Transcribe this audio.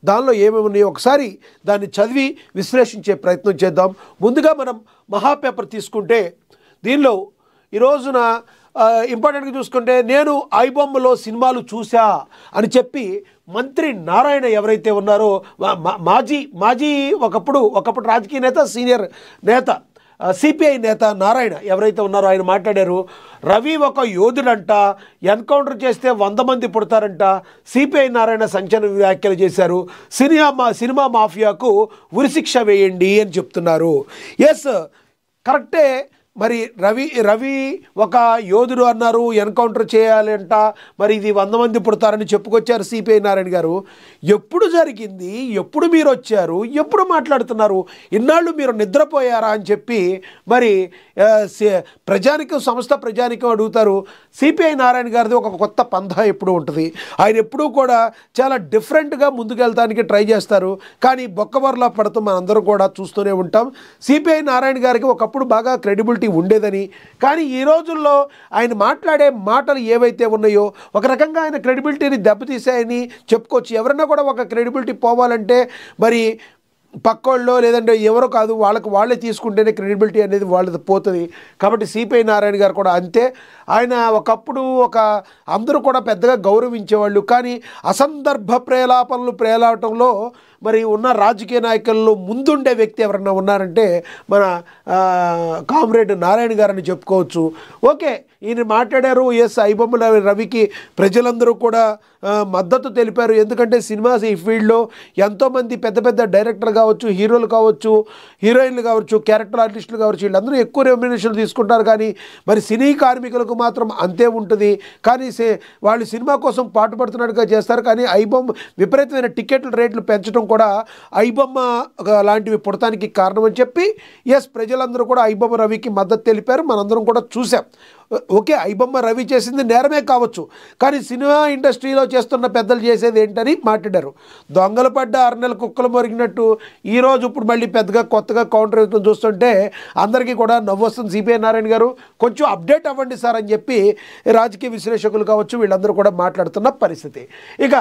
దానిలో ఏమేమి ఉన్నాయో ఒకసారి దాన్ని చదివి విశ్లేషించే ప్రయత్నం చేద్దాం. ముందుగా మనం మహా పేపర్ తీసుకుంటే దీనిలో ఈ రోజున ఇంపార్టెంట్గా చూసుకుంటే నేను ఐబొమ్మలో సినిమాలు చూసా అని చెప్పి మంత్రి నారాయణ ఎవరైతే ఉన్నారో మాజీ ఒకప్పుడు రాజకీయ నేత, సీనియర్ నేత, సిపిఐ నేత నారాయణ ఎవరైతే ఉన్నారో ఆయన మాట్లాడారు. రవి ఒక యోధుడంట, ఎన్కౌంటర్ చేస్తే 100 మంది పుడతారంట. సిపిఐ నారాయణ సంచలన వ్యాఖ్యలు చేశారు. సినిమా మాఫియాకు ఉరిశిక్ష వేయండి అని చెప్తున్నారు. ఎస్, కరెక్టే. మరి రవి ఒక యోధుడు అన్నారు, ఎన్కౌంటర్ చేయాలంట, మరి ఇది 100 మంది పుడతారని చెప్పుకొచ్చారు సిపిఐ నారాయణ గారు. ఎప్పుడు జరిగింది, ఎప్పుడు మీరు వచ్చారు, ఎప్పుడు మాట్లాడుతున్నారు, ఇన్నాళ్ళు మీరు నిద్రపోయారా అని చెప్పి మరి సంస్థ ప్రజానికం అడుగుతారు. సిపిఐ నారాయణ గారిది ఒక కొత్త పంథా ఎప్పుడు ఉంటుంది. ఆయన ఎప్పుడూ కూడా చాలా డిఫరెంట్గా ముందుకెళ్తానికి ట్రై చేస్తారు. కానీ బొక్కబొరలా పడుతూ మనందరం కూడా చూస్తూనే ఉంటాం. సిపిఐ నారాయణ గారికి ఒకప్పుడు బాగా క్రెడిబిలిటీ ఉండేదని, కానీ ఈ రోజుల్లో ఆయన మాట్లాడే మాటలు ఏవైతే ఉన్నాయో ఒక రకంగా ఆయన క్రెడిబిలిటీని దెబ్బతీసాయని చెప్పుకోవచ్చు. ఎవరైనా కూడా ఒక క్రెడిబిలిటీ పోవాలంటే మరి పక్కోళ్ళో లేదంటే ఎవరో కాదు, వాళ్ళే తీసుకుంటేనే క్రెడిబిలిటీ అనేది వాళ్ళది పోతుంది. కాబట్టి సిపిఐ నారాయణ గారు కూడా అంతే. ఆయన ఒకప్పుడు అందరూ కూడా పెద్దగా గౌరవించేవాళ్ళు, కానీ అసందర్భ ప్రేలాపనలు మరి ఉన్న రాజకీయ నాయకుల్లో ముందుండే వ్యక్తి ఎవరన్నా ఉన్నారంటే మన కామ్రేడ్ నారాయణ గారని చెప్పుకోవచ్చు. ఓకే, ఈయన మాట్లాడారు. ఎస్, ఐబొమ్మల రవికి ప్రజలందరూ కూడా మద్దతు తెలిపారు. ఎందుకంటే ఈ ఫీల్డ్లో ఎంతోమంది పెద్ద డైరెక్టర్ కావచ్చు, హీరోలు కావచ్చు, హీరోయిన్లు కావచ్చు, క్యారెక్టర్ ఆర్టిస్టులు కావచ్చు, వీళ్ళందరూ ఎక్కువ రెమ్యునరేషన్లు తీసుకుంటారు. కానీ మరి సినీ కార్మికులకు మాత్రం అంతే ఉంటుంది. కానీ వాళ్ళు సినిమా కోసం పాటుపడుతున్నట్టుగా చేస్తారు. కానీ ఐబొమ్మ విపరీతమైన టికెట్ల రేట్లు పెంచడం కూడా ఐబొమ్మ లాంటివి పుడతానికి కారణం అని చెప్పి ఎస్, ప్రజలందరూ కూడా ఐబొమ్మ రవికి మద్దతు తెలిపారు. మనందరం కూడా చూసాం. ఓకే, ఐబొమ్మ రవి చేసింది నేరమే కావచ్చు, కానీ సినిమా ఇండస్ట్రీలో చేస్తున్న పెద్దలు చేసేది ఏంటని మాట్లాడారు. దొంగలు పడ్డ 6 నెలల కుక్కలు మొరిగినట్టు ఈరోజు ఇప్పుడు మళ్ళీ పెద్దగా కొత్తగా కౌంటర్ అవుతుంది చూస్తుంటే అందరికీ కూడా నవ్వు వస్తుంది. సిపిఐ నారాయణ గారు కొంచెం అప్డేట్ అవ్వండి సార్ అని చెప్పి రాజకీయ విశ్లేషకులు కావచ్చు వీళ్ళందరూ కూడా మాట్లాడుతున్న పరిస్థితి. ఇక